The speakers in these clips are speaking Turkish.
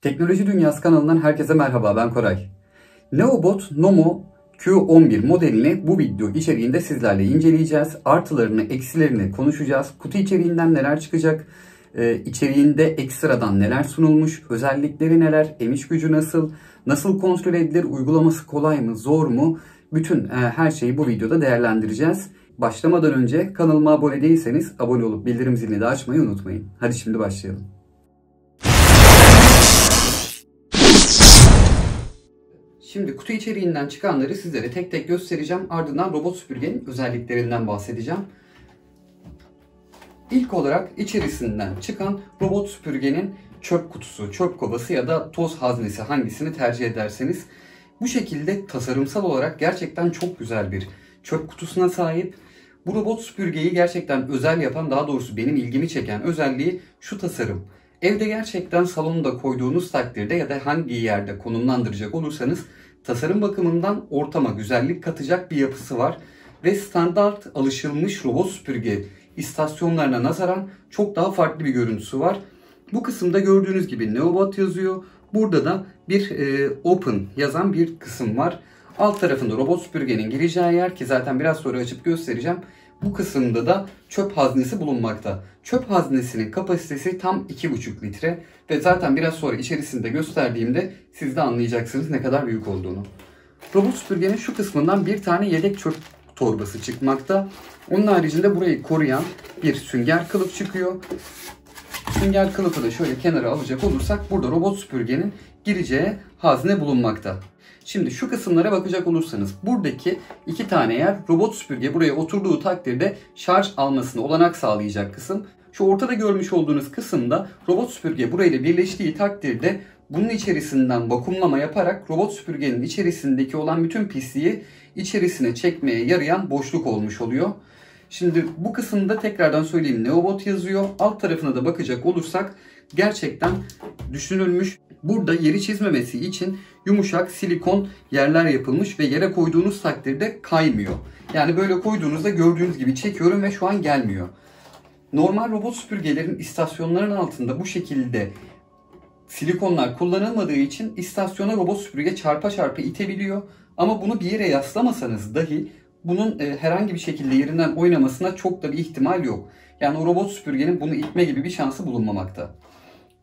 Teknoloji Dünyası kanalından herkese merhaba, ben Koray. Neobot Nomo Q11 modelini bu video içeriğinde sizlerle inceleyeceğiz. Artılarını, eksilerini konuşacağız. Kutu içeriğinden neler çıkacak, içeriğinde ekstradan neler sunulmuş, özellikleri neler, emiş gücü nasıl kontrol edilir, uygulaması kolay mı, zor mu? Bütün her şeyi bu videoda değerlendireceğiz. Başlamadan önce kanalıma abone değilseniz abone olup bildirim zilini de açmayı unutmayın. Hadi şimdi başlayalım. Şimdi kutu içeriğinden çıkanları sizlere tek tek göstereceğim. Ardından robot süpürgenin özelliklerinden bahsedeceğim. İlk olarak içerisinden çıkan robot süpürgenin çöp kutusu, çöp kovası ya da toz haznesi, hangisini tercih ederseniz. Bu şekilde tasarımsal olarak gerçekten çok güzel bir çöp kutusuna sahip. Bu robot süpürgeyi gerçekten özel yapan, daha doğrusu benim ilgimi çeken özelliği şu tasarım. Evde gerçekten salonda koyduğunuz takdirde ya da hangi yerde konumlandıracak olursanız tasarım bakımından ortama güzellik katacak bir yapısı var. Ve standart alışılmış robot süpürge istasyonlarına nazaran çok daha farklı bir görüntüsü var. Bu kısımda gördüğünüz gibi Neobot yazıyor. Burada da bir Open yazan bir kısım var. Alt tarafında robot süpürgenin gireceği yer, ki zaten biraz sonra açıp göstereceğim. Bu kısımda da çöp haznesi bulunmakta. Çöp haznesinin kapasitesi tam 2,5 litre ve zaten biraz sonra içerisinde gösterdiğimde siz de anlayacaksınız ne kadar büyük olduğunu. Robot süpürgenin şu kısmından bir tane yedek çöp torbası çıkmakta. Onun haricinde burayı koruyan bir sünger kılıf çıkıyor. Sünger kılıfı da şöyle kenara alacak olursak burada robot süpürgenin gireceği hazne bulunmakta. Şimdi şu kısımlara bakacak olursanız buradaki iki tane yer robot süpürge buraya oturduğu takdirde şarj almasına olanak sağlayacak kısım. Şu ortada görmüş olduğunuz kısımda robot süpürge burayla birleştiği takdirde bunun içerisinden vakumlama yaparak robot süpürgenin içerisindeki olan bütün pisliği içerisine çekmeye yarayan boşluk olmuş oluyor. Şimdi bu kısımda tekrardan söyleyeyim, Neobot yazıyor. Alt tarafına da bakacak olursak gerçekten düşünülmüş. Burada yeri çizmemesi için yumuşak silikon yerler yapılmış ve yere koyduğunuz takdirde kaymıyor. Yani böyle koyduğunuzda gördüğünüz gibi çekiyorum ve şu an gelmiyor. Normal robot süpürgelerin istasyonların altında bu şekilde silikonlar kullanılmadığı için istasyona robot süpürge çarpa çarpa itebiliyor. Ama bunu bir yere yaslamasanız dahi bunun herhangi bir şekilde yerinden oynamasına çok da bir ihtimal yok. Yani o robot süpürgenin bunu itme gibi bir şansı bulunmamakta.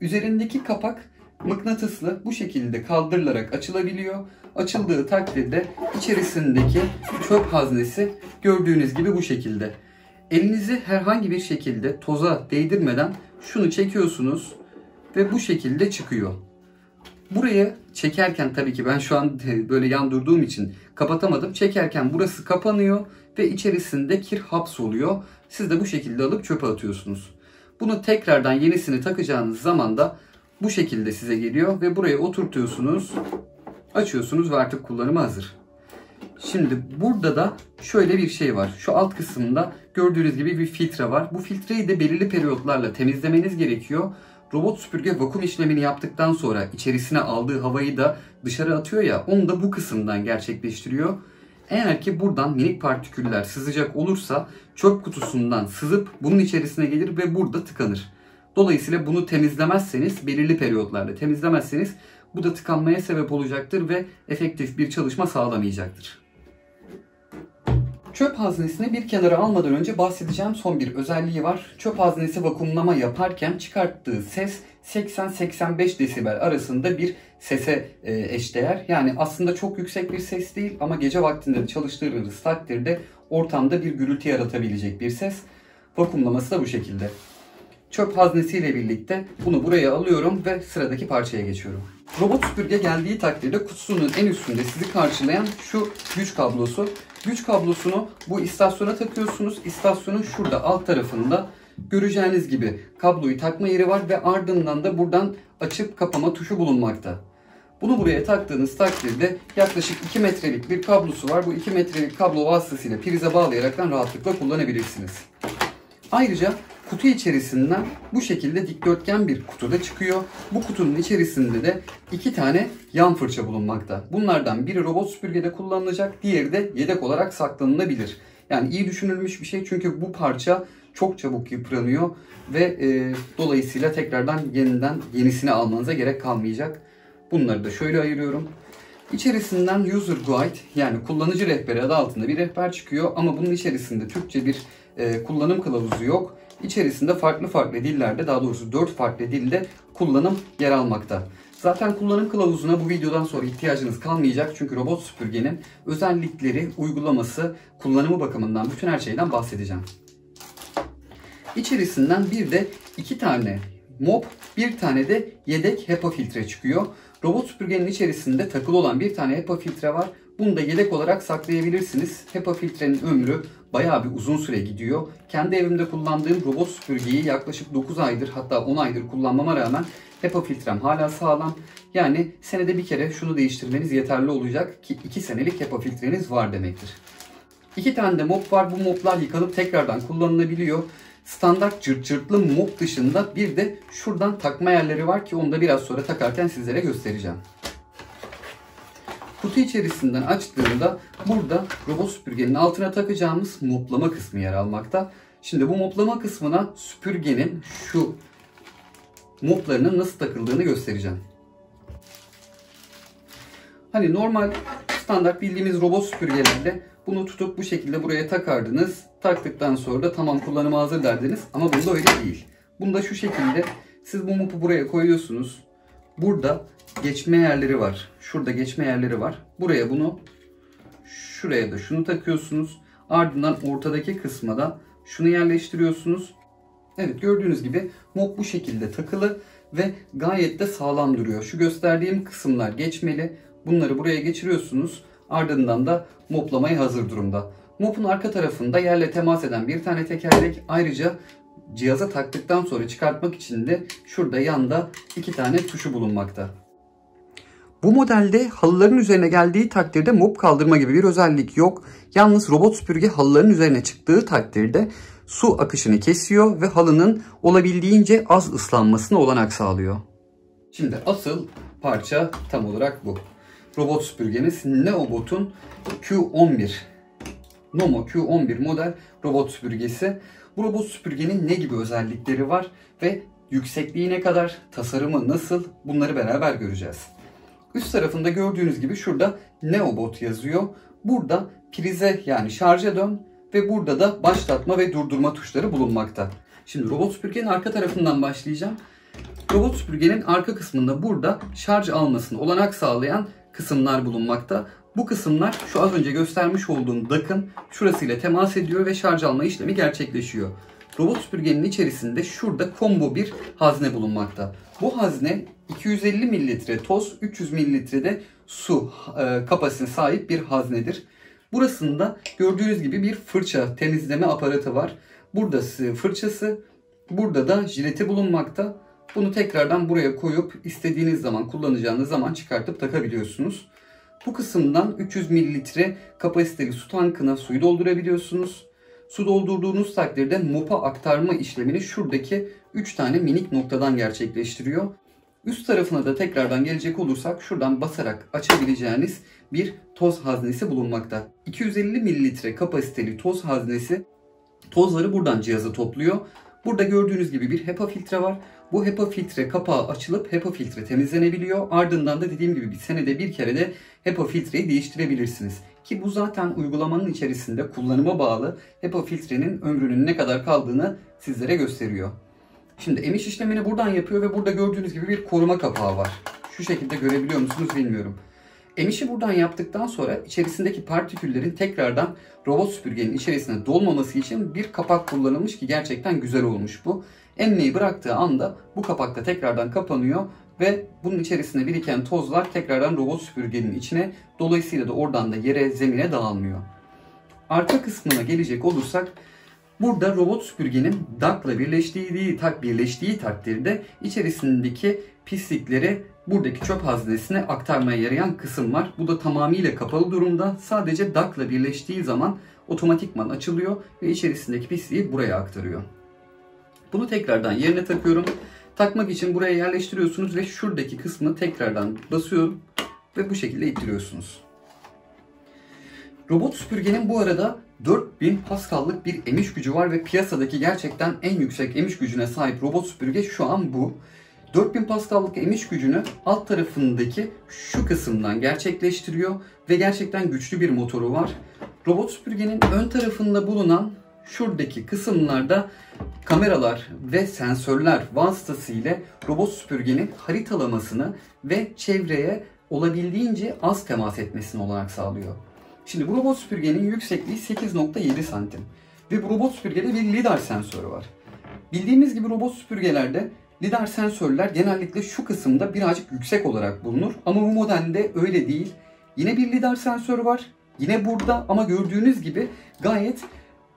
Üzerindeki kapak mıknatıslı, bu şekilde kaldırılarak açılabiliyor. Açıldığı takdirde içerisindeki çöp haznesi gördüğünüz gibi bu şekilde. Elinizi herhangi bir şekilde toza değdirmeden şunu çekiyorsunuz ve bu şekilde çıkıyor. Buraya çekerken, tabii ki ben şu an böyle yan durduğum için kapatamadım. Çekerken burası kapanıyor ve içerisinde kir hapsoluyor. Siz de bu şekilde alıp çöpe atıyorsunuz. Bunu tekrardan yenisini takacağınız zaman da bu şekilde size geliyor ve buraya oturtuyorsunuz, açıyorsunuz ve artık kullanıma hazır. Şimdi burada da şöyle bir şey var. Şu alt kısmında gördüğünüz gibi bir filtre var. Bu filtreyi de belirli periyotlarla temizlemeniz gerekiyor. Robot süpürge vakum işlemini yaptıktan sonra içerisine aldığı havayı da dışarı atıyor ya, onu da bu kısımdan gerçekleştiriyor. Eğer ki buradan minik partiküller sızacak olursa çöp kutusundan sızıp bunun içerisine gelir ve burada tıkanır. Dolayısıyla bunu temizlemezseniz, belirli periyotlarla temizlemezseniz bu da tıkanmaya sebep olacaktır ve efektif bir çalışma sağlamayacaktır. Çöp haznesini bir kenara almadan önce bahsedeceğim son bir özelliği var. Çöp haznesi vakumlama yaparken çıkarttığı ses 80-85 desibel arasında bir sese eşdeğer. Yani aslında çok yüksek bir ses değil ama gece vaktinde de çalıştırdığınız takdirde ortamda bir gürültü yaratabilecek bir ses. Vakumlaması da bu şekilde. Çöp haznesiyle birlikte bunu buraya alıyorum ve sıradaki parçaya geçiyorum. Robot süpürge geldiği takdirde kutusunun en üstünde sizi karşılayan şu güç kablosu. Güç kablosunu bu istasyona takıyorsunuz. İstasyonun şurada alt tarafında göreceğiniz gibi kabloyu takma yeri var ve ardından da buradan açıp kapama tuşu bulunmakta. Bunu buraya taktığınız takdirde yaklaşık 2 metrelik bir kablosu var. Bu 2 metrelik kablo vasıtasıyla prize bağlayaraktan rahatlıkla kullanabilirsiniz. Ayrıca kutu içerisinden bu şekilde dikdörtgen bir kutuda çıkıyor. Bu kutunun içerisinde de iki tane yan fırça bulunmakta. Bunlardan biri robot süpürgede kullanılacak, diğeri de yedek olarak saklanılabilir. Yani iyi düşünülmüş bir şey, çünkü bu parça çok çabuk yıpranıyor ve dolayısıyla tekrardan yeniden yenisini almanıza gerek kalmayacak. Bunları da şöyle ayırıyorum. İçerisinden User Guide yani kullanıcı rehberi adı altında bir rehber çıkıyor ama bunun içerisinde Türkçe bir kullanım kılavuzu yok. İçerisinde farklı dillerde, daha doğrusu 4 farklı dilde kullanım yer almakta. Zaten kullanım kılavuzuna bu videodan sonra ihtiyacınız kalmayacak çünkü robot süpürgenin özellikleri, uygulaması, kullanımı bakımından bütün her şeyden bahsedeceğim. İçerisinden bir de 2 tane mop, bir tane de yedek HEPA filtre çıkıyor. Robot süpürgenin içerisinde takılı olan bir tane HEPA filtre var. Bunu da yedek olarak saklayabilirsiniz. HEPA filtrenin ömrü bayağı bir uzun süre gidiyor. Kendi evimde kullandığım robot süpürgeyi yaklaşık 9 aydır hatta 10 aydır kullanmama rağmen HEPA filtrem hala sağlam. Yani senede bir kere şunu değiştirmeniz yeterli olacak ki 2 senelik HEPA filtreniz var demektir. 2 tane de mop var. Bu moplar yıkanıp tekrardan kullanılabiliyor. Standart cırt cırtlı mop dışında bir de şuradan takma yerleri var ki onu da biraz sonra takarken sizlere göstereceğim. Kutu içerisinden açtığımda burada robot süpürgenin altına takacağımız moplama kısmı yer almakta. Şimdi bu moplama kısmına süpürgenin şu moplarının nasıl takıldığını göstereceğim. Hani normal standart bildiğimiz robot süpürgelerle bunu tutup bu şekilde buraya takardınız. Taktıktan sonra da tamam kullanıma hazır derdiniz. Ama bunda öyle değil. Bunda şu şekilde siz bu mopu buraya koyuyorsunuz. Burada geçme yerleri var. Şurada geçme yerleri var. Buraya bunu, şuraya da şunu takıyorsunuz. Ardından ortadaki kısma da şunu yerleştiriyorsunuz. Evet, gördüğünüz gibi mop bu şekilde takılı ve gayet de sağlam duruyor. Şu gösterdiğim kısımlar geçmeli. Bunları buraya geçiriyorsunuz. Ardından da moplamaya hazır durumda. Mopun arka tarafında yerle temas eden bir tane tekerlek, ayrıca cihaza taktıktan sonra çıkartmak için de şurada yanda 2 tane tuşu bulunmakta. Bu modelde halıların üzerine geldiği takdirde mop kaldırma gibi bir özellik yok. Yalnız robot süpürge halıların üzerine çıktığı takdirde su akışını kesiyor ve halının olabildiğince az ıslanmasına olanak sağlıyor. Şimdi asıl parça tam olarak bu. Robot süpürgemiz Neobot'un Q11. Nomo Q11 model robot süpürgesi. Bu robot süpürgenin ne gibi özellikleri var ve yüksekliği ne kadar, tasarımı nasıl, bunları beraber göreceğiz. Üst tarafında gördüğünüz gibi şurada Neobot yazıyor. Burada prize yani şarja dön ve burada da başlatma ve durdurma tuşları bulunmakta. Şimdi robot süpürgenin arka tarafından başlayacağım. Robot süpürgenin arka kısmında burada şarj almasını olanak sağlayan kısımlar bulunmakta. Bu kısımlar şu az önce göstermiş olduğum DAC'ın şurasıyla temas ediyor ve şarj alma işlemi gerçekleşiyor. Robot süpürgenin içerisinde şurada combo bir hazne bulunmakta. Bu hazne 250 mililitre toz, 300 mililitre su kapasitesine sahip bir haznedir. Burasında gördüğünüz gibi bir fırça temizleme aparatı var. Burada fırçası, burada da jileti bulunmakta. Bunu tekrardan buraya koyup istediğiniz zaman, kullanacağınız zaman çıkartıp takabiliyorsunuz. Bu kısımdan 300 mililitre kapasiteli su tankına suyu doldurabiliyorsunuz. Su doldurduğunuz takdirde mopa aktarma işlemini şuradaki 3 tane minik noktadan gerçekleştiriyor. Üst tarafına da tekrardan gelecek olursak şuradan basarak açabileceğiniz bir toz haznesi bulunmakta. 250 mililitre kapasiteli toz haznesi tozları buradan cihaza topluyor. Burada gördüğünüz gibi bir HEPA filtre var. Bu HEPA filtre kapağı açılıp HEPA filtre temizlenebiliyor. Ardından da dediğim gibi bir senede bir kere de HEPA filtreyi değiştirebilirsiniz. Ki bu zaten uygulamanın içerisinde kullanıma bağlı HEPA filtrenin ömrünün ne kadar kaldığını sizlere gösteriyor. Şimdi emiş işlemini buradan yapıyor ve burada gördüğünüz gibi bir koruma kapağı var. Şu şekilde görebiliyor musunuz bilmiyorum. Emişi buradan yaptıktan sonra içerisindeki partiküllerin tekrardan robot süpürgenin içerisine dolmaması için bir kapak kullanılmış ki gerçekten güzel olmuş bu. Emmeyi bıraktığı anda bu kapak da tekrardan kapanıyor ve bunun içerisine biriken tozlar tekrardan robot süpürgenin içine, dolayısıyla da oradan da yere, zemine dağılmıyor. Arka kısmına gelecek olursak burada robot süpürgenin DAC'la birleştiği takdirde içerisindeki pislikleri buradaki çöp haznesine aktarmaya yarayan kısım var. Bu da tamamıyla kapalı durumda. Sadece DAC'la birleştiği zaman otomatikman açılıyor ve içerisindeki pisliği buraya aktarıyor. Bunu tekrardan yerine takıyorum. Takmak için buraya yerleştiriyorsunuz ve şuradaki kısmı tekrardan basıyorum ve bu şekilde ittiriyorsunuz. Robot süpürgenin bu arada 4000 Pascal'lık bir emiş gücü var ve piyasadaki gerçekten en yüksek emiş gücüne sahip robot süpürge şu an bu. 4000 Pascal'lık emiş gücünü alt tarafındaki şu kısımdan gerçekleştiriyor ve gerçekten güçlü bir motoru var. Robot süpürgenin ön tarafında bulunan şuradaki kısımlarda kameralar ve sensörler vasıtasıyla robot süpürgenin haritalamasını ve çevreye olabildiğince az temas etmesini olanak sağlıyor. Şimdi bu robot süpürgenin yüksekliği 8.7 santim ve bu robot süpürgede bir lidar sensörü var. Bildiğimiz gibi robot süpürgelerde lidar sensörler genellikle şu kısımda birazcık yüksek olarak bulunur ama bu modelde öyle değil. Yine bir lidar sensörü var. Yine burada ama gördüğünüz gibi gayet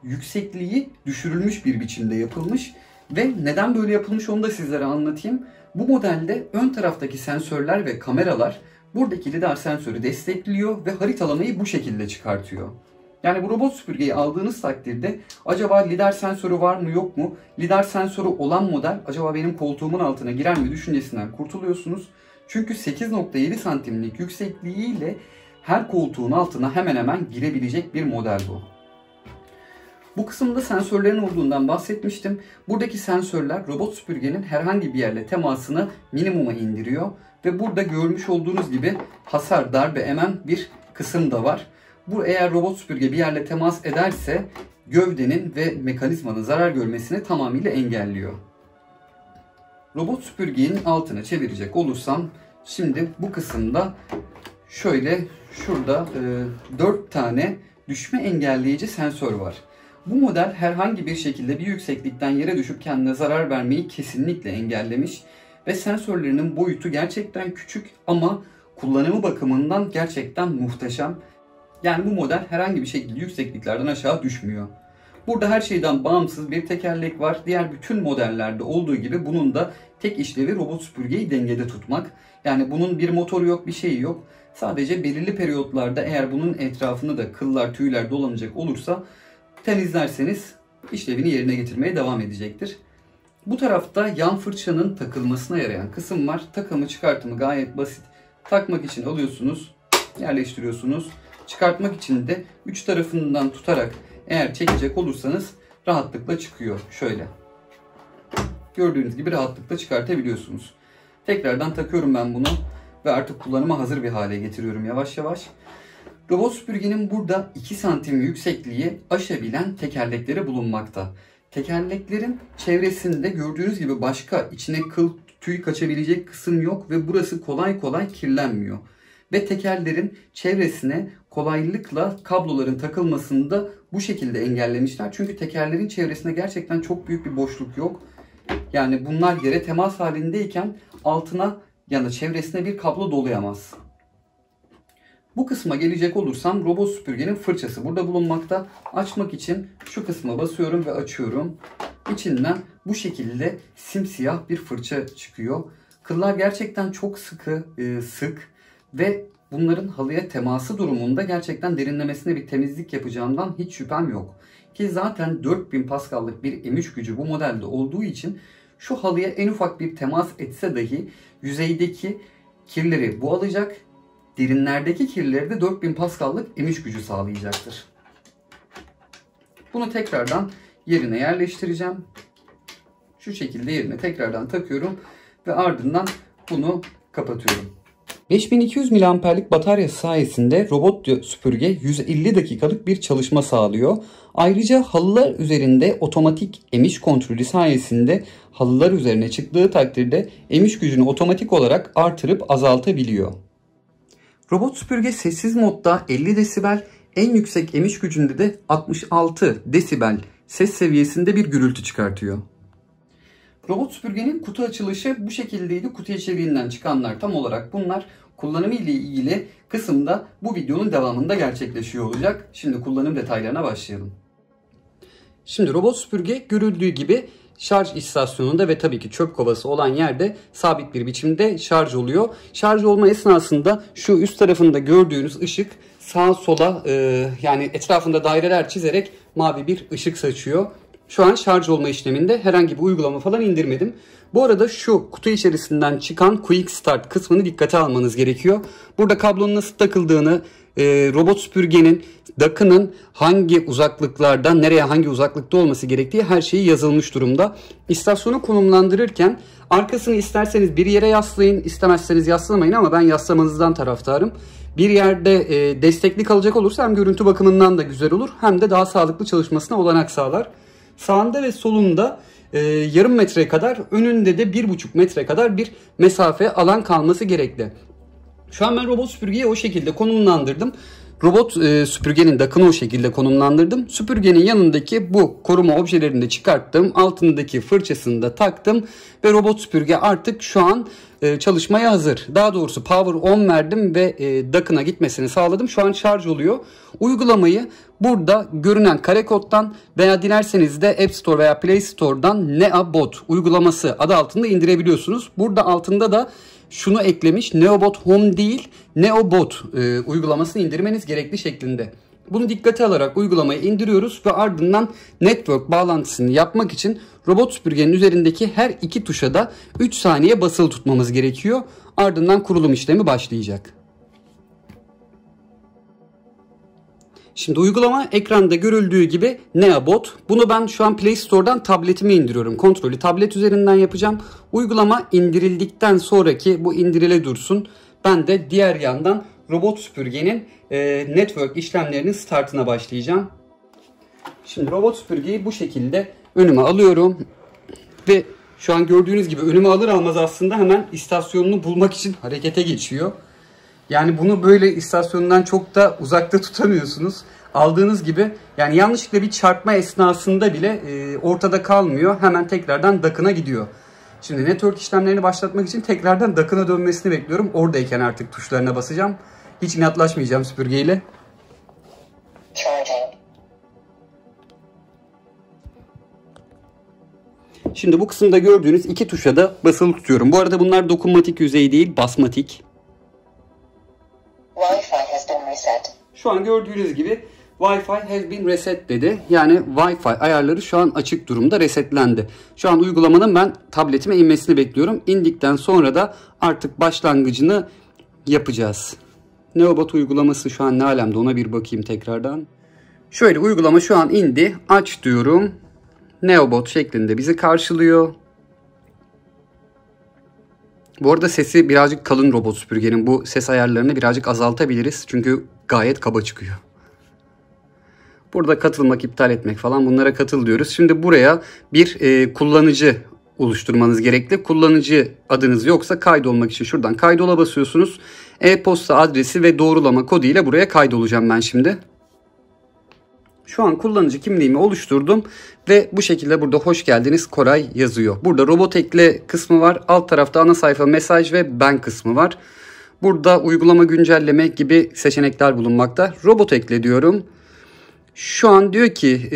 yüksekliği düşürülmüş bir biçimde yapılmış ve neden böyle yapılmış onu da sizlere anlatayım. Bu modelde ön taraftaki sensörler ve kameralar buradaki lidar sensörü destekliyor ve haritalamayı bu şekilde çıkartıyor. Yani bu robot süpürgeyi aldığınız takdirde acaba lidar sensörü var mı yok mu? Lidar sensörü olan model acaba benim koltuğumun altına girer mi düşüncesinden kurtuluyorsunuz. Çünkü 8.7 santimlik yüksekliğiyle her koltuğun altına hemen hemen girebilecek bir model bu. Bu kısımda sensörlerin olduğundan bahsetmiştim. Buradaki sensörler robot süpürgenin herhangi bir yerle temasını minimuma indiriyor. Ve burada görmüş olduğunuz gibi hasar, darbe emen bir kısım da var. Bu eğer robot süpürge bir yerle temas ederse gövdenin ve mekanizmanın zarar görmesini tamamıyla engelliyor. Robot süpürgenin altını çevirecek olursam şimdi bu kısımda şöyle şurada 4 tane düşme engelleyici sensör var. Bu model herhangi bir şekilde bir yükseklikten yere düşüp kendine zarar vermeyi kesinlikle engellemiş ve sensörlerinin boyutu gerçekten küçük ama kullanımı bakımından gerçekten muhteşem. Yani bu model herhangi bir şekilde yüksekliklerden aşağı düşmüyor. Burada her şeyden bağımsız bir tekerlek var. Diğer bütün modellerde olduğu gibi bunun da tek işlevi robot süpürgeyi dengede tutmak. Yani bunun bir motoru yok, bir şeyi yok. Sadece belirli periyotlarda eğer bunun etrafını da kıllar, tüyler dolanacak olursa temizlerseniz işlevini yerine getirmeye devam edecektir. Bu tarafta yan fırçanın takılmasına yarayan kısım var. Takımı çıkartımı gayet basit. Takmak için alıyorsunuz, yerleştiriyorsunuz. Çıkartmak için de 3 tarafından tutarak eğer çekecek olursanız rahatlıkla çıkıyor. Şöyle. Gördüğünüz gibi rahatlıkla çıkartabiliyorsunuz. Tekrardan takıyorum ben bunu ve artık kullanıma hazır bir hale getiriyorum yavaş yavaş. Robot süpürgenin burada 2 santim yüksekliği aşabilen tekerlekleri bulunmakta. Tekerleklerin çevresinde gördüğünüz gibi başka içine kıl, tüy kaçabilecek kısım yok ve burası kolay kolay kirlenmiyor. Ve tekerlerin çevresine kolaylıkla kabloların takılmasını da bu şekilde engellemişler. Çünkü tekerlerin çevresinde gerçekten çok büyük bir boşluk yok. Yani bunlar yere temas halindeyken altına yani çevresine bir kablo dolayamaz. Bu kısma gelecek olursam robot süpürgenin fırçası burada bulunmakta. Açmak için şu kısma basıyorum ve açıyorum. İçinden bu şekilde simsiyah bir fırça çıkıyor. Kıllar gerçekten çok sık ve bunların halıya teması durumunda gerçekten derinlemesine bir temizlik yapacağından hiç şüphem yok. Ki zaten 4000 Pascal'lık bir emiş gücü bu modelde olduğu için şu halıya en ufak bir temas etse dahi yüzeydeki kirleri bu alacak. Derinlerdeki kirleri de 4000 Pascal'lık emiş gücü sağlayacaktır. Bunu tekrardan yerine yerleştireceğim. Şu şekilde yerine tekrardan takıyorum ve ardından bunu kapatıyorum. 5200 mAh'lik batarya sayesinde robot süpürge 150 dakikalık bir çalışma sağlıyor. Ayrıca halılar üzerinde otomatik emiş kontrolü sayesinde halılar üzerine çıktığı takdirde emiş gücünü otomatik olarak artırıp azaltabiliyor. Robot süpürge sessiz modda 50 desibel, en yüksek emiş gücünde de 66 desibel ses seviyesinde bir gürültü çıkartıyor. Robot süpürgenin kutu açılışı bu şekildeydi. Kutu içeriğinden çıkanlar tam olarak bunlar. Kullanımı ile ilgili kısımda bu videonun devamında gerçekleşiyor olacak. Şimdi kullanım detaylarına başlayalım. Şimdi robot süpürge görüldüğü gibi şarj istasyonunda ve tabii ki çöp kovası olan yerde sabit bir biçimde şarj oluyor. Şarj olma esnasında şu üst tarafında gördüğünüz ışık sağa sola yani etrafında daireler çizerek mavi bir ışık saçıyor. Şu an şarj olma işleminde herhangi bir uygulama falan indirmedim. Bu arada şu kutu içerisinden çıkan Quick Start kısmını dikkate almanız gerekiyor. Burada kablonun nasıl takıldığını, robot süpürgenin dakının hangi uzaklıklarda, nereye hangi uzaklıkta olması gerektiği her şeyi yazılmış durumda. İstasyonu konumlandırırken arkasını isterseniz bir yere yaslayın, istemezseniz yaslamayın ama ben yaslamanızdan taraftarım. Bir yerde destekli kalacak olursa hem görüntü bakımından da güzel olur hem de daha sağlıklı çalışmasına olanak sağlar. Sağında ve solunda yarım metre kadar, önünde de 1,5 metre kadar bir mesafe, alan kalması gerekli. Şu an ben robot süpürgeyi o şekilde konumlandırdım. Robot süpürgenin dakını o şekilde konumlandırdım. Süpürgenin yanındaki bu koruma objelerini de çıkarttım. Altındaki fırçasını da taktım. Ve robot süpürge artık şu an çalışmaya hazır. Daha doğrusu power on verdim ve dakına gitmesini sağladım. Şu an şarj oluyor. Uygulamayı burada görünen kare koddan veya dilerseniz de App Store veya Play Store'dan NeoBot uygulaması adı altında indirebiliyorsunuz. Burada altında da şunu eklemiş: NeoBot Home değil, NeoBot uygulamasını indirmeniz gerekli şeklinde. Bunu dikkate alarak uygulamayı indiriyoruz ve ardından network bağlantısını yapmak için robot süpürgenin üzerindeki her iki tuşa da 3 saniye basılı tutmamız gerekiyor. Ardından kurulum işlemi başlayacak. Şimdi uygulama ekranda görüldüğü gibi NeoBot. Bunu ben şu an Play Store'dan tabletime indiriyorum. Kontrolü tablet üzerinden yapacağım. Uygulama indirildikten sonraki bu indirile dursun. Ben de diğer yandan robot süpürgenin network işlemlerinin startına başlayacağım. Şimdi robot süpürgeyi bu şekilde önüme alıyorum. Ve şu an gördüğünüz gibi önüme alır almaz aslında hemen istasyonunu bulmak için harekete geçiyor. Yani bunu böyle istasyondan çok da uzakta tutamıyorsunuz. Aldığınız gibi yani yanlışlıkla bir çarpma esnasında bile ortada kalmıyor. Hemen tekrardan dakına gidiyor. Şimdi network işlemlerini başlatmak için tekrardan dakına dönmesini bekliyorum. Oradayken artık tuşlarına basacağım. Hiç inatlaşmayacağım süpürgeyle. Şimdi bu kısımda gördüğünüz iki tuşa da basılı tutuyorum. Bu arada bunlar dokunmatik yüzey değil, basmatik. Şu an gördüğünüz gibi Wi-Fi has been reset dedi. Yani Wi-Fi ayarları şu an açık durumda, resetlendi. Şu an uygulamanın ben tabletime inmesini bekliyorum. İndikten sonra da artık başlangıcını yapacağız. NeoBot uygulaması şu an ne alemde, ona bir bakayım tekrardan. Şöyle, uygulama şu an indi. Aç diyorum. NeoBot şeklinde bizi karşılıyor. Bu arada sesi birazcık kalın robot süpürgenin. Bu ses ayarlarını birazcık azaltabiliriz. Çünkü gayet kaba çıkıyor. Burada katılmak, iptal etmek falan, bunlara katıl diyoruz. Şimdi buraya bir kullanıcı oluşturmanız gerekli. Kullanıcı adınız yoksa kaydolmak için şuradan kaydola basıyorsunuz. E-posta adresi ve doğrulama kodu ile buraya kaydolacağım ben şimdi. Şu an kullanıcı kimliğimi oluşturdum ve bu şekilde burada hoş geldiniz Koray yazıyor. Burada robot ekle kısmı var. Alt tarafta ana sayfa, mesaj ve ben kısmı var. Burada uygulama güncelleme gibi seçenekler bulunmakta. Robot ekle diyorum. Şu an diyor ki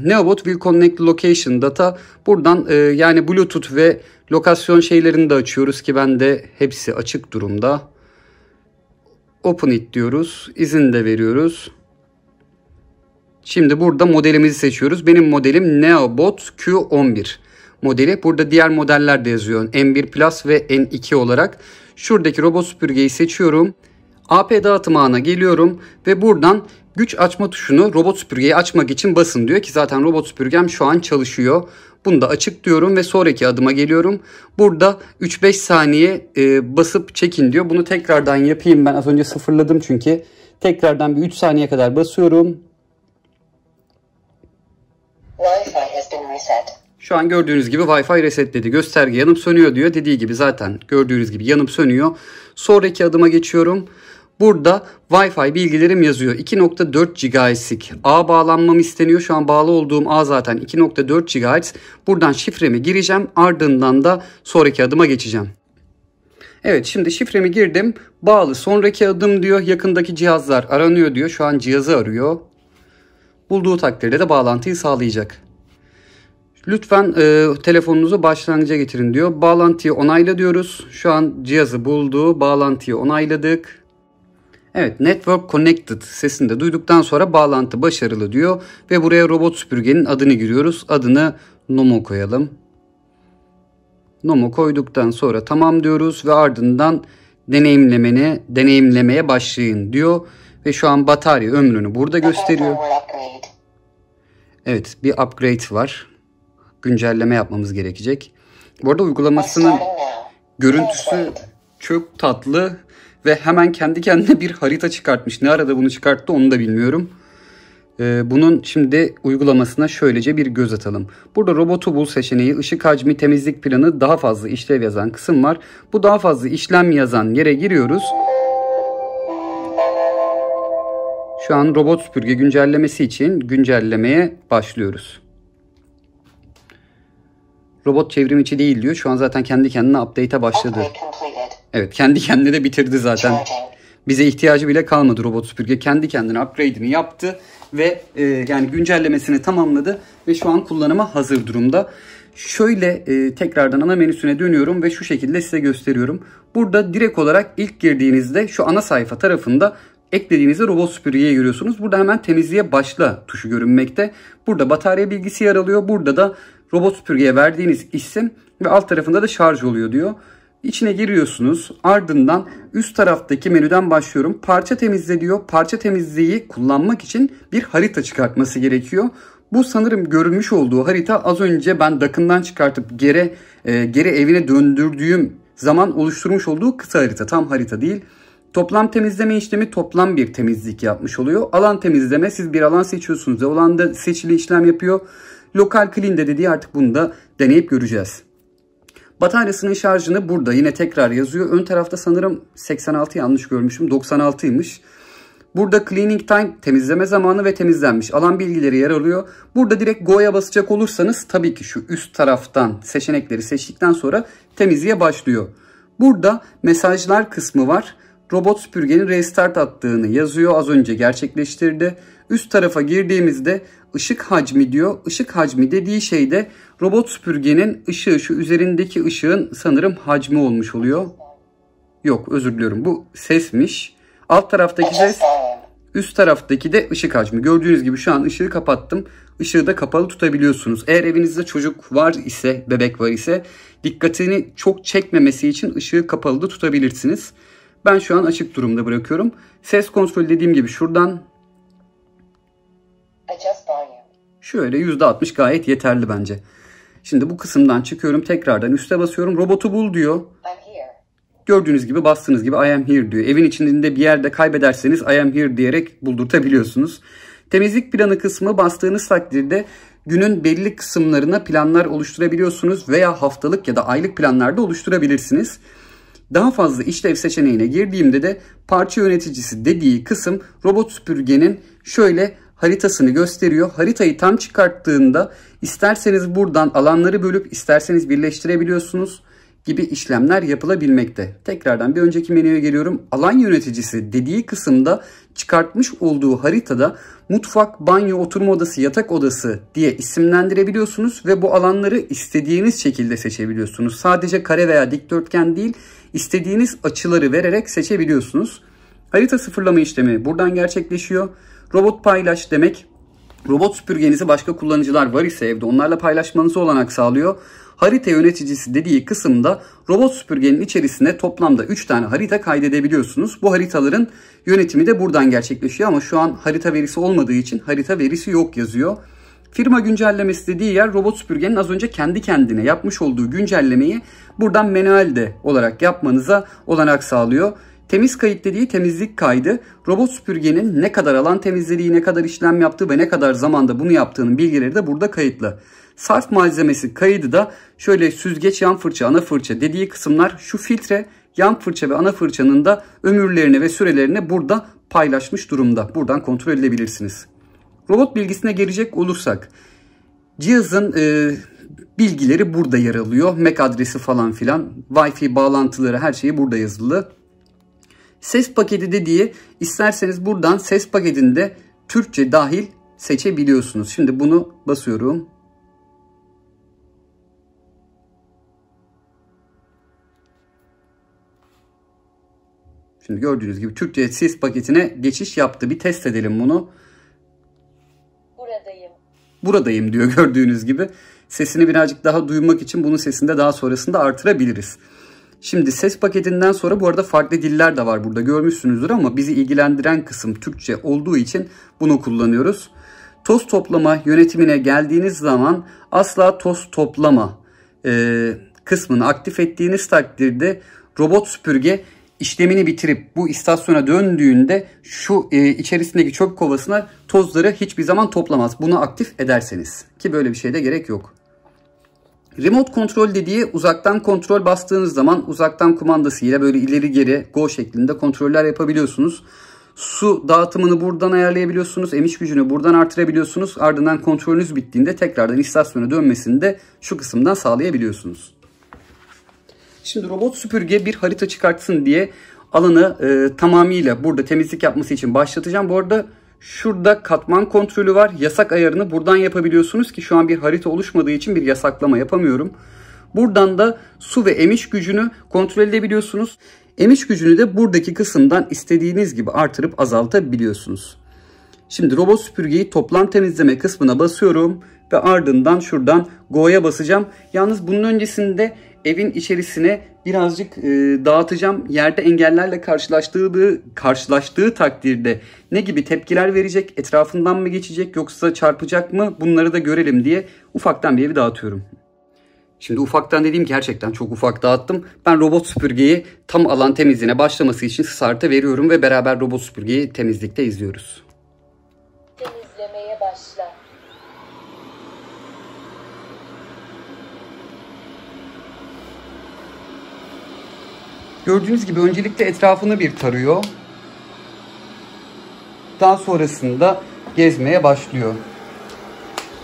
NeoBot will connect location data. Buradan yani Bluetooth ve lokasyon şeylerini de açıyoruz ki bende hepsi açık durumda. Open it diyoruz. İzin de veriyoruz. Şimdi burada modelimizi seçiyoruz. Benim modelim NeoBot Q11 modeli. Burada diğer modeller de yazıyor. N1 Plus ve N2 olarak. Şuradaki robot süpürgeyi seçiyorum. AP dağıtım ağına geliyorum ve buradan güç açma tuşunu robot süpürgeyi açmak için basın diyor ki zaten robot süpürgem şu an çalışıyor. Bunu da açık diyorum ve sonraki adıma geliyorum. Burada 3-5 saniye basıp çekin diyor. Bunu tekrardan yapayım, ben az önce sıfırladım çünkü. Tekrardan bir 3 saniye kadar basıyorum. Şu an gördüğünüz gibi Wi-Fi resetledi. Gösterge yanıp sönüyor diyor. Dediği gibi zaten gördüğünüz gibi yanıp sönüyor. Sonraki adıma geçiyorum. Burada Wi-Fi bilgilerim yazıyor. 2.4 GHz'lik ağ bağlanmam isteniyor. Şu an bağlı olduğum ağ zaten 2.4 GHz. Buradan şifremi gireceğim. Ardından da sonraki adıma geçeceğim. Evet, şimdi şifremi girdim. Bağlı, sonraki adım diyor. Yakındaki cihazlar aranıyor diyor. Şu an cihazı arıyor. Bulduğu takdirde de bağlantıyı sağlayacak. Lütfen telefonunuzu başlangıca getirin diyor. Bağlantıyı onayla diyoruz. Şu an cihazı buldu. Bağlantıyı onayladık. Evet, Network Connected sesini de duyduktan sonra bağlantı başarılı diyor. Ve buraya robot süpürgenin adını giriyoruz. Adını Nomo koyalım. Nomo koyduktan sonra tamam diyoruz ve ardından deneyimlemeye başlayın diyor. Ve şu an batarya ömrünü burada gösteriyor. Evet, bir upgrade var. Güncelleme yapmamız gerekecek. Bu arada uygulamasının görüntüsü çok tatlı ve hemen kendi kendine bir harita çıkartmış. Ne arada bunu çıkarttı onu da bilmiyorum. Bunun şimdi uygulamasına şöylece bir göz atalım. Burada robotu bul seçeneği, ışık hacmi, temizlik planı, daha fazla işlev yazan kısım var. Bu daha fazla işlem yazan yere giriyoruz. Şu an robot süpürge güncellemesi için güncellemeye başlıyoruz. Robot çevrim içi değil diyor. Şu an zaten kendi kendine update'e başladı. Evet, kendi kendine de bitirdi zaten. Bize ihtiyacı bile kalmadı robot süpürge. Kendi kendine upgrade'ini yaptı ve yani güncellemesini tamamladı ve şu an kullanıma hazır durumda. Şöyle tekrardan ana menüsüne dönüyorum ve şu şekilde size gösteriyorum. Burada direkt olarak ilk girdiğinizde şu ana sayfa tarafında eklediğinizde robot süpürgeye görüyorsunuz. Burada hemen temizliğe başla tuşu görünmekte. Burada batarya bilgisi yer alıyor. Burada da robot süpürgeye verdiğiniz isim ve alt tarafında da şarj oluyor diyor. İçine giriyorsunuz. Ardından üst taraftaki menüden başlıyorum. Parça temizle diyor. Parça temizliği kullanmak için bir harita çıkartması gerekiyor. Bu sanırım görünmüş olduğu harita az önce ben DAC'ından çıkartıp geri evine döndürdüğüm zaman oluşturmuş olduğu kısa harita. Tam harita değil. Toplam temizleme işlemi toplam bir temizlik yapmış oluyor. Alan temizleme, siz bir alan seçiyorsunuz ve o alanda seçili işlem yapıyor. Lokal clean de dediği, artık bunu da deneyip göreceğiz. Bataryasının şarjını burada yine tekrar yazıyor. Ön tarafta sanırım 86, yanlış görmüşüm, 96'ymış. Burada cleaning time, temizleme zamanı ve temizlenmiş alan bilgileri yer alıyor. Burada direkt go'ya basacak olursanız tabii ki şu üst taraftan seçenekleri seçtikten sonra temizliğe başlıyor. Burada mesajlar kısmı var. Robot süpürgenin restart attığını yazıyor. Az önce gerçekleştirdi. Üst tarafa girdiğimizde ışık hacmi diyor. Işık hacmi dediği şey de robot süpürgenin ışığı, şu üzerindeki ışığın sanırım hacmi olmuş oluyor. Yok, özür diliyorum, bu sesmiş. Alt taraftaki ses, üst taraftaki de ışık hacmi. Gördüğünüz gibi şu an ışığı kapattım. Işığı da kapalı tutabiliyorsunuz. Eğer evinizde çocuk var ise, bebek var ise dikkatini çok çekmemesi için ışığı kapalı da tutabilirsiniz. Ben şu an açık durumda bırakıyorum. Ses kontrolü dediğim gibi şuradan. Şöyle %60 gayet yeterli bence. Şimdi bu kısımdan çıkıyorum. Tekrardan üste basıyorum. Robotu bul diyor. Gördüğünüz gibi bastığınız gibi I am here diyor. Evin içinde bir yerde kaybederseniz I am here diyerek buldurtabiliyorsunuz. Temizlik planı kısmı, bastığınız takdirde günün belli kısımlarına planlar oluşturabiliyorsunuz veya haftalık ya da aylık planlarda oluşturabilirsiniz. Daha fazla işlev seçeneğine girdiğimde de parça yöneticisi dediği kısım robot süpürgenin şöyle haritasını gösteriyor. Haritayı tam çıkarttığında isterseniz buradan alanları bölüp isterseniz birleştirebiliyorsunuz gibi işlemler yapılabilmekte. Tekrardan bir önceki menüye geliyorum. Alan yöneticisi dediği kısımda çıkartmış olduğu haritada mutfak, banyo, oturma odası, yatak odası diye isimlendirebiliyorsunuz ve bu alanları istediğiniz şekilde seçebiliyorsunuz. Sadece kare veya dikdörtgen değil, istediğiniz açıları vererek seçebiliyorsunuz. Harita sıfırlama işlemi buradan gerçekleşiyor. Robot paylaş demek, robot süpürgenizi başka kullanıcılar var ise evde onlarla paylaşmanızı olanak sağlıyor. Harita yöneticisi dediği kısımda robot süpürgenin içerisinde toplamda 3 tane harita kaydedebiliyorsunuz. Bu haritaların yönetimi de buradan gerçekleşiyor ama şu an harita verisi olmadığı için harita verisi yok yazıyor. Firma güncellemesi dediği yer, robot süpürgenin az önce kendi kendine yapmış olduğu güncellemeyi buradan manuelde olarak yapmanıza olanak sağlıyor. Temiz kayıt dediği temizlik kaydı, robot süpürgenin ne kadar alan temizlediği, ne kadar işlem yaptığı ve ne kadar zamanda bunu yaptığının bilgileri de burada kayıtlı. Sarf malzemesi kaydı da şöyle süzgeç, yan fırça, ana fırça dediği kısımlar, şu filtre, yan fırça ve ana fırçanın da ömürlerini ve sürelerini burada paylaşmış durumda. Buradan kontrol edebilirsiniz. Robot bilgisine gelecek olursak, cihazın bilgileri burada yer alıyor. MAC adresi falan filan, Wi-Fi bağlantıları, her şeyi burada yazılı. Ses paketi dediği, isterseniz buradan ses paketinde Türkçe dahil seçebiliyorsunuz. Şimdi bunu basıyorum. Şimdi gördüğünüz gibi Türkçe ses paketine geçiş yaptı. Bir test edelim bunu. Buradayım diyor gördüğünüz gibi. Sesini birazcık daha duymak için bunun sesini de daha sonrasında artırabiliriz. Şimdi ses paketinden sonra bu arada farklı diller de var burada görmüşsünüzdür ama bizi ilgilendiren kısım Türkçe olduğu için bunu kullanıyoruz. Toz toplama yönetimine geldiğiniz zaman asla toz toplama kısmını aktif ettiğiniz takdirde robot süpürge işlemini bitirip bu istasyona döndüğünde şu içerisindeki çöp kovasına tozları hiçbir zaman toplamaz. Bunu aktif ederseniz, ki böyle bir şeyde gerek yok. Remote kontrol dediği uzaktan kontrol bastığınız zaman uzaktan kumandasıyla böyle ileri geri go şeklinde kontroller yapabiliyorsunuz. Su dağıtımını buradan ayarlayabiliyorsunuz. Emiş gücünü buradan artırabiliyorsunuz. Ardından kontrolünüz bittiğinde tekrardan istasyona dönmesini de şu kısımdan sağlayabiliyorsunuz. Şimdi robot süpürge bir harita çıkartsın diye alanı tamamıyla burada temizlik yapması için başlatacağım. Bu arada şurada katman kontrolü var. Yasak ayarını buradan yapabiliyorsunuz ki şu an bir harita oluşmadığı için bir yasaklama yapamıyorum. Buradan da su ve emiş gücünü kontrol edebiliyorsunuz. Emiş gücünü de buradaki kısımdan istediğiniz gibi artırıp azaltabiliyorsunuz. Şimdi robot süpürgeyi toplam temizleme kısmına basıyorum ve ardından şuradan Go'ya basacağım. Yalnız bunun öncesinde evin içerisine birazcık dağıtacağım. Yerde engellerle karşılaştığı takdirde ne gibi tepkiler verecek, etrafından mı geçecek yoksa çarpacak mı, bunları da görelim diye ufaktan bir evi dağıtıyorum. Şimdi ufaktan dediğim gerçekten çok ufak dağıttım. Ben robot süpürgeyi tam alan temizliğine başlaması için start'a veriyorum ve beraber robot süpürgeyi temizlikte izliyoruz. Temizlemeye başla. Gördüğünüz gibi öncelikle etrafını bir tarıyor. Daha sonrasında gezmeye başlıyor.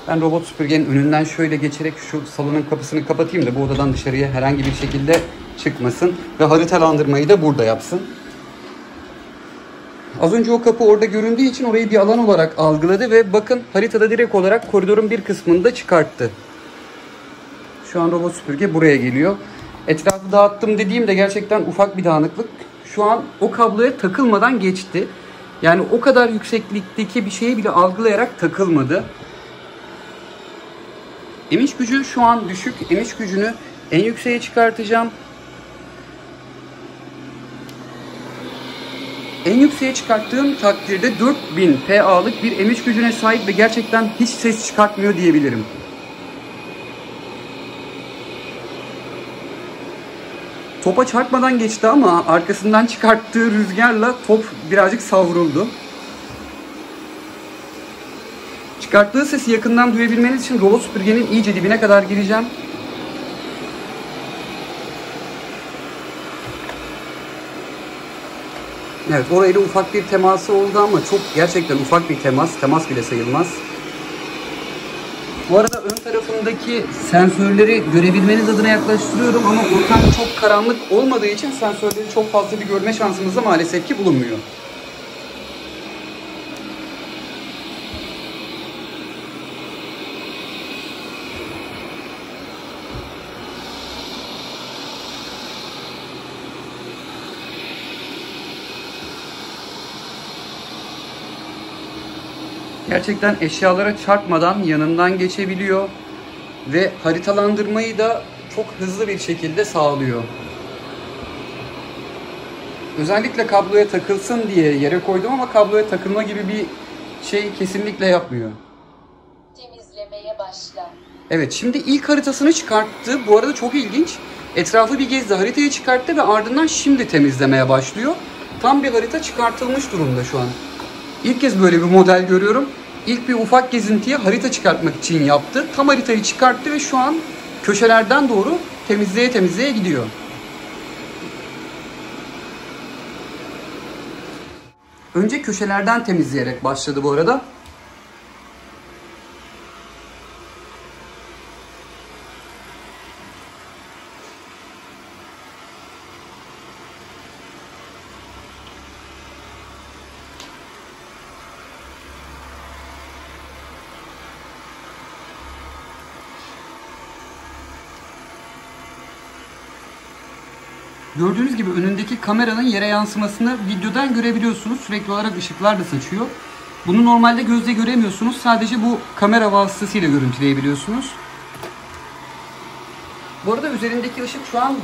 Ben robot süpürgenin önünden şöyle geçerek şu salonun kapısını kapatayım da bu odadan dışarıya herhangi bir şekilde çıkmasın. Ve haritalandırmayı da burada yapsın. Az önce o kapı orada göründüğü için orayı bir alan olarak algıladı ve bakın haritada direkt olarak koridorun bir kısmını da çıkarttı. Şu an robot süpürge buraya geliyor. Etrafı dağıttım dediğimde gerçekten ufak bir dağınıklık. Şu an o kabloya takılmadan geçti. Yani o kadar yükseklikteki bir şeyi bile algılayarak takılmadı. Emiş gücü şu an düşük. Emiş gücünü en yükseğe çıkartacağım. En yükseğe çıkarttığım takdirde 4000 PA'lık bir emiş gücüne sahip ve gerçekten hiç ses çıkartmıyor diyebilirim. Topa çarpmadan geçti ama arkasından çıkarttığı rüzgarla top birazcık savruldu. Çıkarttığı sesi yakından duyabilmeniz için robot süpürgenin iyice dibine kadar gireceğim. Evet, orayla ufak bir teması oldu ama çok gerçekten ufak bir temas. Temas bile sayılmaz. Bu arada ön tarafındaki sensörleri görebilmeniz adına yaklaştırıyorum ama ortam çok karanlık olmadığı için sensörleri çok fazla bir görme şansımız da maalesef ki bulunmuyor. Gerçekten eşyalara çarpmadan yanından geçebiliyor ve haritalandırmayı da çok hızlı bir şekilde sağlıyor. Özellikle kabloya takılsın diye yere koydum ama kabloya takılma gibi bir şey kesinlikle yapmıyor. Temizlemeye başla. Evet, şimdi ilk haritasını çıkarttı. Bu arada çok ilginç. Etrafı bir gezdi, haritayı çıkarttı ve ardından şimdi temizlemeye başlıyor. Tam bir harita çıkartılmış durumda şu an. İlk kez böyle bir model görüyorum. İlk bir ufak gezintiye harita çıkartmak için yaptı. Tam haritayı çıkarttı ve şu an köşelerden doğru temizleye gidiyor. Önce köşelerden temizleyerek başladı bu arada. Gördüğünüz gibi önündeki kameranın yere yansımasını videodan görebiliyorsunuz. Sürekli olarak ışıklar da saçıyor. Bunu normalde gözle göremiyorsunuz. Sadece bu kamera vasıtasıyla görüntüleyebiliyorsunuz. Bu arada üzerindeki ışık şu an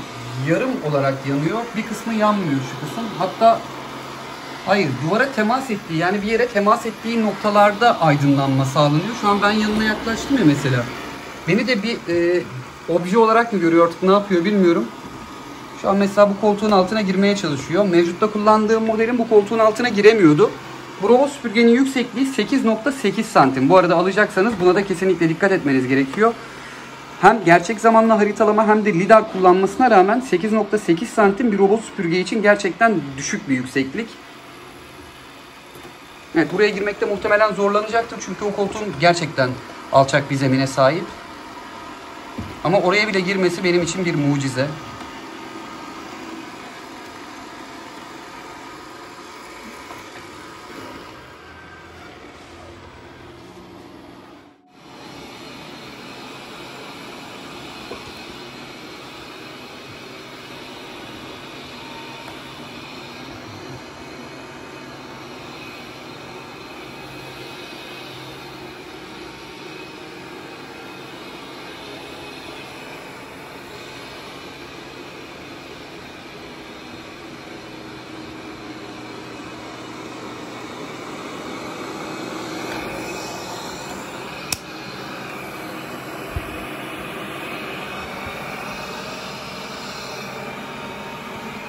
yarım olarak yanıyor. Bir kısmı yanmıyor şu kısım. Hatta hayır, duvara temas ettiği, yani bir yere temas ettiği noktalarda aydınlanma sağlanıyor. Şu an ben yanına yaklaştım ya mesela. Beni de bir obje olarak mı görüyor, artık ne yapıyor bilmiyorum. Şu an mesela bu koltuğun altına girmeye çalışıyor. Mevcutta kullandığım modelin bu koltuğun altına giremiyordu. Bu robot süpürgenin yüksekliği 8.8 santim. Bu arada alacaksanız buna da kesinlikle dikkat etmeniz gerekiyor. Hem gerçek zamanlı haritalama hem de lidar kullanmasına rağmen 8.8 santim bir robot süpürge için gerçekten düşük bir yükseklik. Evet, buraya girmekte muhtemelen zorlanacaktır çünkü o koltuğun gerçekten alçak bir zemine sahip. Ama oraya bile girmesi benim için bir mucize.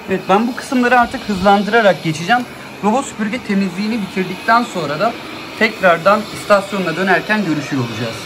Evet, ben bu kısımları artık hızlandırarak geçeceğim. Robot süpürge temizliğini bitirdikten sonra da tekrardan istasyonuna dönerken görüşüyor olacağız.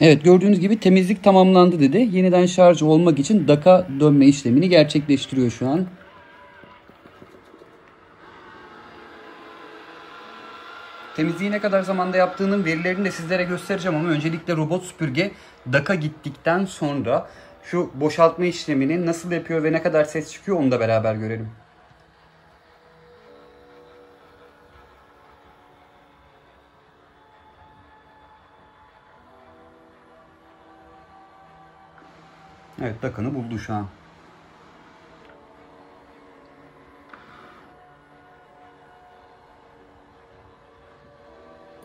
Evet, gördüğünüz gibi temizlik tamamlandı dedi. Yeniden şarj olmak için DAK'a dönme işlemini gerçekleştiriyor şu an. Temizliği ne kadar zamanda yaptığının verilerini de sizlere göstereceğim ama öncelikle robot süpürge DAK'a gittikten sonra şu boşaltma işlemini nasıl yapıyor ve ne kadar ses çıkıyor onu da beraber görelim. Evet, DAK'ını buldu şu an.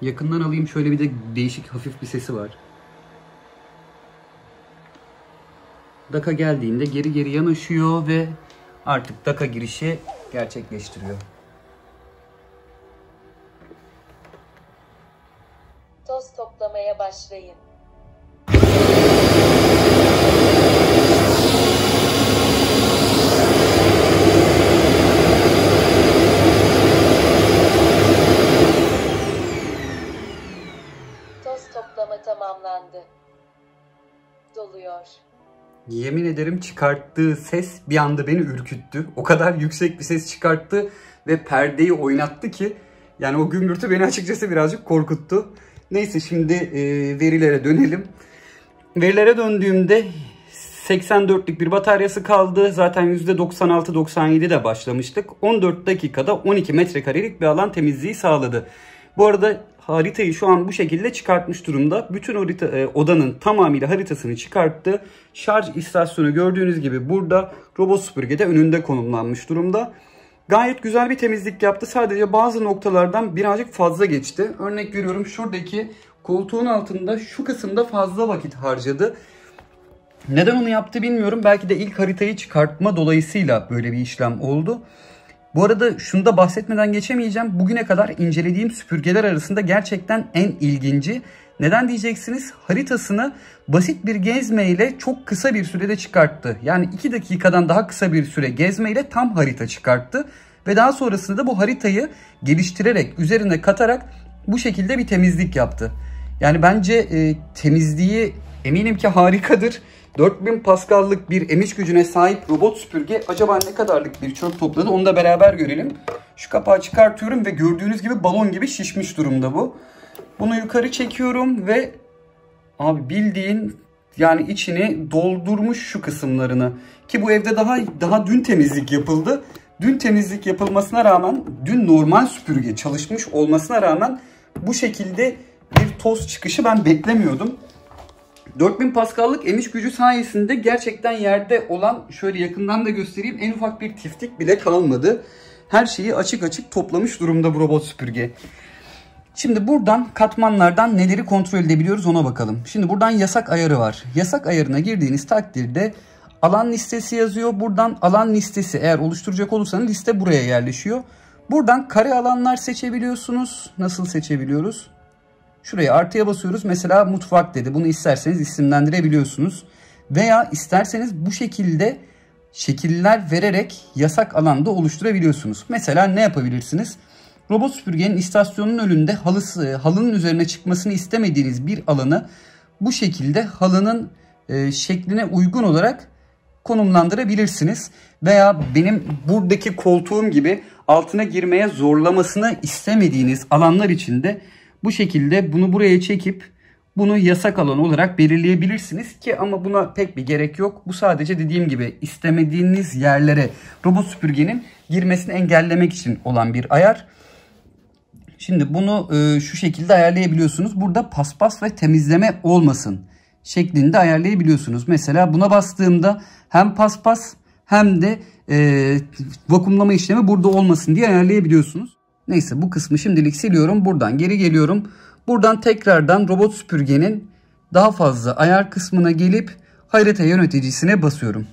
Yakından alayım, şöyle bir de değişik hafif bir sesi var. DAK'a geldiğinde geri geri yanaşıyor ve artık DAK'a girişi gerçekleştiriyor. Toz toplamaya başlayın. Toz toplama tamamlandı. Doluyor. Yemin ederim çıkarttığı ses bir anda beni ürküttü. O kadar yüksek bir ses çıkarttı ve perdeyi oynattı ki yani o gümbürtü beni açıkçası birazcık korkuttu. Neyse, şimdi verilere dönelim. Verilere döndüğümde 84'lük bir bataryası kaldı. Zaten %96-97 de başlamıştık. 14 dakikada 12 metrekarelik bir alan temizliği sağladı. Bu arada haritayı şu an bu şekilde çıkartmış durumda. Bütün odanın tamamıyla haritasını çıkarttı. Şarj istasyonu gördüğünüz gibi burada, robot süpürge de önünde konumlanmış durumda. Gayet güzel bir temizlik yaptı. Sadece bazı noktalardan birazcık fazla geçti. Örnek veriyorum, şuradaki koltuğun altında şu kısımda fazla vakit harcadı. Neden onu yaptı bilmiyorum. Belki de ilk haritayı çıkartma dolayısıyla böyle bir işlem oldu. Bu arada şunu da bahsetmeden geçemeyeceğim. Bugüne kadar incelediğim süpürgeler arasında gerçekten en ilginci. Neden diyeceksiniz? Haritasını basit bir gezmeyle çok kısa bir sürede çıkarttı. Yani 2 dakikadan daha kısa bir süre gezmeyle tam harita çıkarttı. Ve daha sonrasında da bu haritayı geliştirerek, üzerine katarak bu şekilde bir temizlik yaptı. Yani bence temizliği eminim ki harikadır. 4000 Pascal'lık bir emiş gücüne sahip robot süpürge acaba ne kadarlık bir çöp topladı onu da beraber görelim. Şu kapağı çıkartıyorum ve gördüğünüz gibi balon gibi şişmiş durumda bu. Bunu yukarı çekiyorum ve abi bildiğin yani içini doldurmuş şu kısımlarını. Ki bu evde daha dün temizlik yapıldı. Dün temizlik yapılmasına rağmen, dün normal süpürge çalışmış olmasına rağmen bu şekilde bir toz çıkışı ben beklemiyordum. 4000 Pascal'lık emiş gücü sayesinde gerçekten yerde olan, şöyle yakından da göstereyim, en ufak bir tiftik bile kalmadı. Her şeyi açık açık toplamış durumda bu robot süpürge. Şimdi buradan katmanlardan neleri kontrol edebiliyoruz ona bakalım. Şimdi buradan yasak ayarı var. Yasak ayarına girdiğiniz takdirde alan listesi yazıyor. Buradan alan listesi eğer oluşturacak olursanız liste buraya yerleşiyor. Buradan kare alanlar seçebiliyorsunuz. Nasıl seçebiliyoruz? Şuraya artıya basıyoruz. Mesela mutfak dedi. Bunu isterseniz isimlendirebiliyorsunuz. Veya isterseniz bu şekilde şekiller vererek yasak alanda oluşturabiliyorsunuz. Mesela ne yapabilirsiniz? Robot süpürgenin istasyonun önünde halının üzerine çıkmasını istemediğiniz bir alanı bu şekilde halının şekline uygun olarak konumlandırabilirsiniz. Veya benim buradaki koltuğum gibi altına girmeye zorlamasını istemediğiniz alanlar için de bu şekilde bunu buraya çekip bunu yasak alan olarak belirleyebilirsiniz ki ama buna pek bir gerek yok. Bu sadece dediğim gibi istemediğiniz yerlere robot süpürgenin girmesini engellemek için olan bir ayar. Şimdi bunu şu şekilde ayarlayabiliyorsunuz. Burada paspas ve temizleme olmasın şeklinde ayarlayabiliyorsunuz. Mesela buna bastığımda hem paspas hem de vakumlama işlemi burada olmasın diye ayarlayabiliyorsunuz. Neyse bu kısmı şimdilik siliyorum. Buradan geri geliyorum. Buradan tekrardan robot süpürgenin daha fazla ayar kısmına gelip harita yöneticisine basıyorum.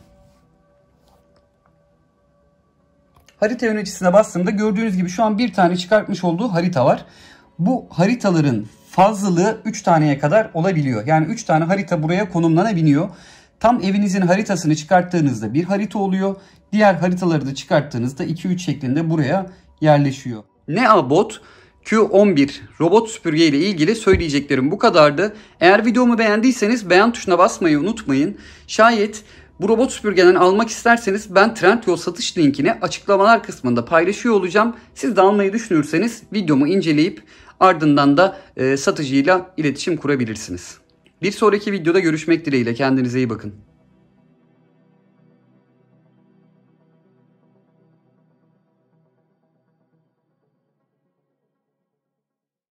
Harita yöneticisine bastığımda gördüğünüz gibi şu an bir tane çıkartmış olduğu harita var. Bu haritaların fazlalığı 3 taneye kadar olabiliyor. Yani 3 tane harita buraya konumlanabiliyor. Tam evinizin haritasını çıkarttığınızda bir harita oluyor. Diğer haritaları da çıkarttığınızda 2-3 şeklinde buraya yerleşiyor. Neabot Q11 robot süpürge ile ilgili söyleyeceklerim bu kadardı. Eğer videomu beğendiyseniz beğen tuşuna basmayı unutmayın. Şayet bu robot süpürgeden almak isterseniz ben Trendyol satış linkini açıklamalar kısmında paylaşıyor olacağım. Siz de almayı düşünürseniz videomu inceleyip ardından da satıcıyla iletişim kurabilirsiniz. Bir sonraki videoda görüşmek dileğiyle. Kendinize iyi bakın.